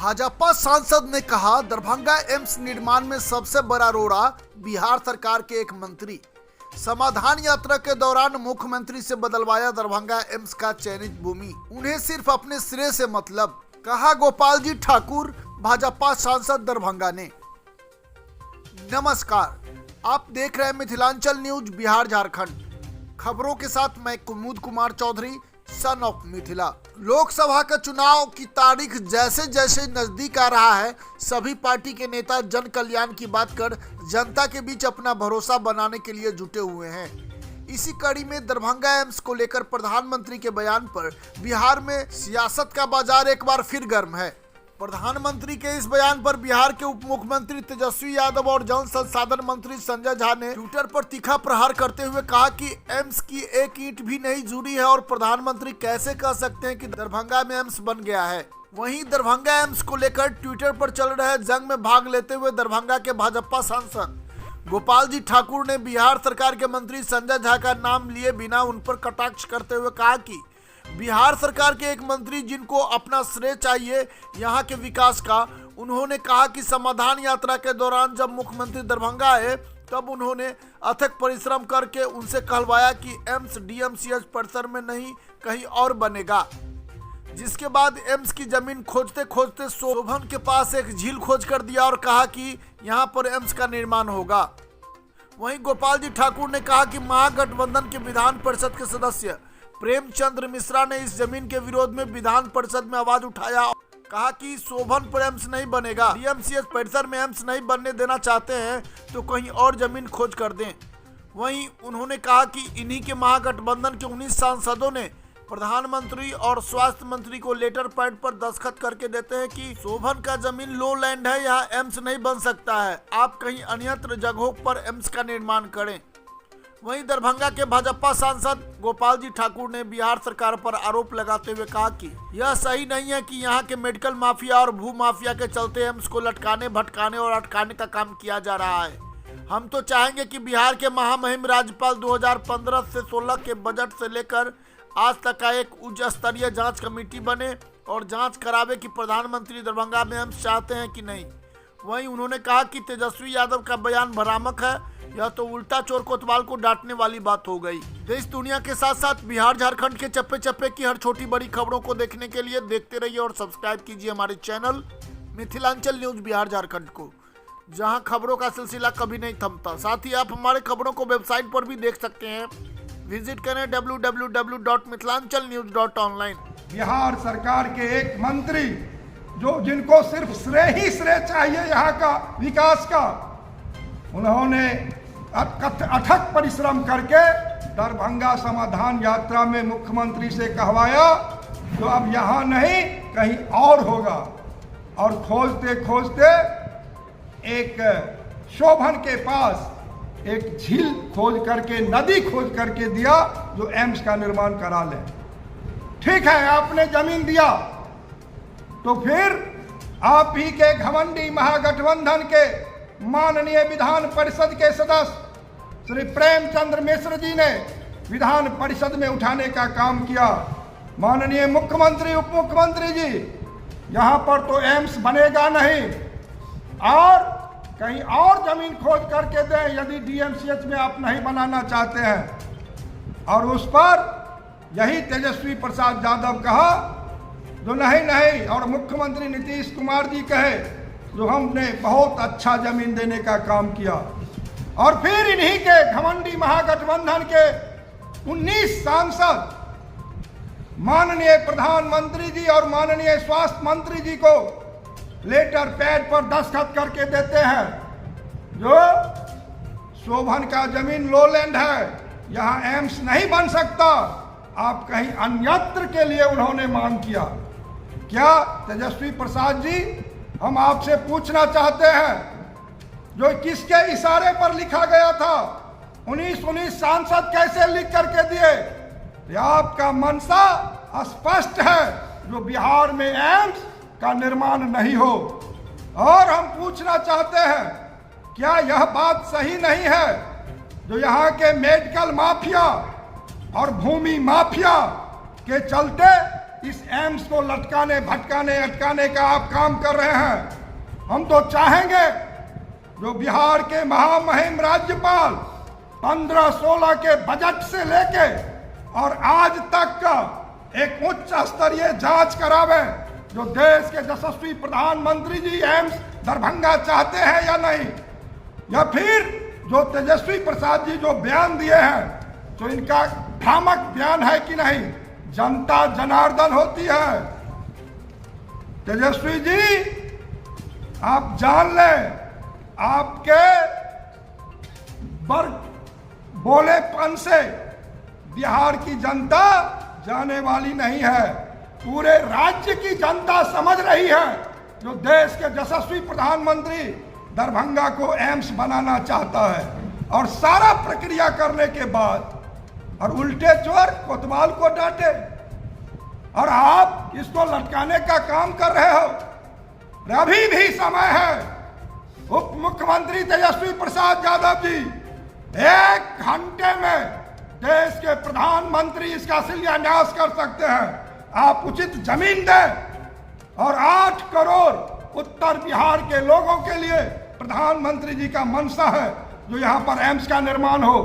भाजपा सांसद ने कहा दरभंगा एम्स निर्माण में सबसे बड़ा रोड़ा बिहार सरकार के एक मंत्री। समाधान यात्रा के दौरान मुख्यमंत्री से बदलवाया दरभंगा एम्स का चयनित भूमि, उन्हें सिर्फ अपने श्रेय से मतलब, कहा गोपाल जी ठाकुर, भाजपा सांसद दरभंगा ने। नमस्कार, आप देख रहे हैं मिथिलांचल न्यूज बिहार झारखंड। खबरों के साथ मैं कुमुद कुमार चौधरी, सन ऑफ मिथिला। लोकसभा के चुनाव की तारीख जैसे जैसे नजदीक आ रहा है, सभी पार्टी के नेता जन कल्याण की बात कर जनता के बीच अपना भरोसा बनाने के लिए जुटे हुए हैं। इसी कड़ी में दरभंगा एम्स को लेकर प्रधानमंत्री के बयान पर बिहार में सियासत का बाजार एक बार फिर गर्म है। प्रधानमंत्री के इस बयान पर बिहार के उप मुख्यमंत्री तेजस्वी यादव और जल संसाधन मंत्री संजय झा ने ट्विटर पर तीखा प्रहार करते हुए कहा कि एम्स की एक ईंट भी नहीं जुड़ी है और प्रधानमंत्री कैसे कह सकते हैं कि दरभंगा में एम्स बन गया है। वहीं दरभंगा एम्स को लेकर ट्विटर पर चल रहे जंग में भाग लेते हुए दरभंगा के भाजपा सांसद गोपाल जी ठाकुर ने बिहार सरकार के मंत्री संजय झा का नाम लिए बिना उन पर कटाक्ष करते हुए कहा कि बिहार सरकार के एक मंत्री जिनको अपना श्रेय चाहिए यहाँ के विकास का, उन्होंने कहा कि समाधान यात्रा के दौरान जब मुख्यमंत्री दरभंगा आए तब उन्होंने अथक परिश्रम करके उनसे कहलवाया कि एम्स डीएमसीएच परिसर में नहीं कहीं और बनेगा। जिसके बाद एम्स की जमीन खोजते खोजते शोभन के पास एक झील खोज कर दिया और कहा कि यहाँ पर एम्स का निर्माण होगा। वहीं गोपाल जी ठाकुर ने कहा कि महागठबंधन के विधान परिषद के सदस्य प्रेमचंद्र मिश्रा ने इस जमीन के विरोध में विधान परिषद में आवाज उठाया, कहा कि शोभन पर एम्स नहीं बनेगा, डीएमसीएच परिसर में एम्स नहीं बनने देना चाहते हैं तो कहीं और जमीन खोज कर दें। वहीं उन्होंने कहा कि इन्हीं के महागठबंधन के 19 सांसदों ने प्रधानमंत्री और स्वास्थ्य मंत्री को लेटर पैड पर दस्तखत करके देते हैं कि शोभन का जमीन लो लैंड है, यहाँ एम्स नहीं बन सकता है, आप कहीं अन्यत्र जगहों पर एम्स का निर्माण करें। वहीं दरभंगा के भाजपा सांसद गोपाल जी ठाकुर ने बिहार सरकार पर आरोप लगाते हुए कहा कि यह सही नहीं है कि यहां के मेडिकल माफिया और भू माफिया के चलते एम्स को लटकाने, भटकाने और अटकाने का काम किया जा रहा है। हम तो चाहेंगे कि बिहार के महामहिम राज्यपाल 2015 से 16 के बजट से लेकर आज तक का एक उच्च स्तरीय जाँच कमेटी बने और जाँच करावे कि प्रधानमंत्री दरभंगा में एम्स चाहते हैं कि नहीं। वहीं उन्होंने कहा कि तेजस्वी यादव का बयान भ्रामक है, यह तो उल्टा चोर कोतवाल को डांटने वाली बात हो गई। देश दुनिया के साथ साथ बिहार झारखंड के चप्पे चप्पे की हर छोटी बड़ी खबरों को देखने के लिए देखते रहिए और सब्सक्राइब कीजिए हमारे चैनल मिथिलांचल न्यूज बिहार झारखंड को, जहां खबरों का सिलसिला कभी नहीं थमता। साथ ही आप हमारे खबरों को वेबसाइट पर भी देख सकते हैं, विजिट करें www.mithilanchalnews.online। बिहार सरकार के एक मंत्री जिनको सिर्फ श्रेय ही श्रेय चाहिए यहाँ का विकास का, उन्होंने अथक परिश्रम करके दरभंगा समाधान यात्रा में मुख्यमंत्री से कहवाया जो अब यहाँ नहीं कहीं और होगा। और खोजते खोजते एक शोभन के पास एक झील खोज करके, नदी खोज करके दिया जो एम्स का निर्माण करा ले। ठीक है, आपने जमीन दिया तो फिर आप ही के घमंडी महागठबंधन के माननीय विधान परिषद के सदस्य श्री प्रेमचंद्र मिश्र जी ने विधान परिषद में उठाने का काम किया। माननीय मुख्यमंत्री, उप मुख्यमंत्री जी, यहाँ पर तो एम्स बनेगा नहीं और कहीं और जमीन खोज करके दें यदि डीएमसीएच में आप नहीं बनाना चाहते हैं। और उस पर यही तेजस्वी प्रसाद यादव कहा जो नहीं और मुख्यमंत्री नीतीश कुमार जी कहे जो हमने बहुत अच्छा जमीन देने का काम किया। और फिर इन्हीं के घमंडी महागठबंधन के 19 सांसद माननीय प्रधानमंत्री जी और माननीय स्वास्थ्य मंत्री जी को लेटर पैड पर दस्तखत करके देते हैं जो शोभन का जमीन लो लैंड है, यहाँ एम्स नहीं बन सकता, आप कहीं अन्यत्र के लिए उन्होंने मांग किया। क्या तेजस्वी प्रसाद जी, हम आपसे पूछना चाहते हैं जो किसके इशारे पर लिखा गया था, 19 सांसद कैसे लिख करके दिए? आपका मंशा स्पष्ट है जो बिहार में एम्स का निर्माण नहीं हो। और हम पूछना चाहते हैं क्या यह बात सही नहीं है जो यहाँ के मेडिकल माफिया और भूमि माफिया के चलते इस एम्स को लटकाने भटकाने अटकाने का आप काम कर रहे हैं। हम तो चाहेंगे जो बिहार के महामहिम राज्यपाल 15-16 के बजट से लेके और आज तक का एक उच्च स्तरीय जांच करावे, जो देश के यशस्वी प्रधानमंत्री जी एम्स दरभंगा चाहते हैं या नहीं, या फिर जो तेजस्वी प्रसाद जी जो बयान दिए हैं, जो इनका भ्रामक बयान है कि नहीं। जनता जनार्दन होती है। तेजस्वी जी, आप जान लें, आपके बोलेपन से बिहार की जनता जाने वाली नहीं है। पूरे राज्य की जनता समझ रही है जो देश के यशस्वी प्रधानमंत्री दरभंगा को एम्स बनाना चाहता है। और सारा प्रक्रिया करने के बाद और उल्टे चोर कोतवाल को डांटे, और आप इसको लटकाने का काम कर रहे हो। अभी भी समय है। उप मुख्यमंत्री तेजस्वी प्रसाद यादव जी 1 घंटे में देश के प्रधानमंत्री इसका शिलान्यास कर सकते हैं। आप उचित जमीन दें और 8 करोड़ उत्तर बिहार के लोगों के लिए प्रधानमंत्री जी का मंशा है जो यहाँ पर एम्स का निर्माण हो।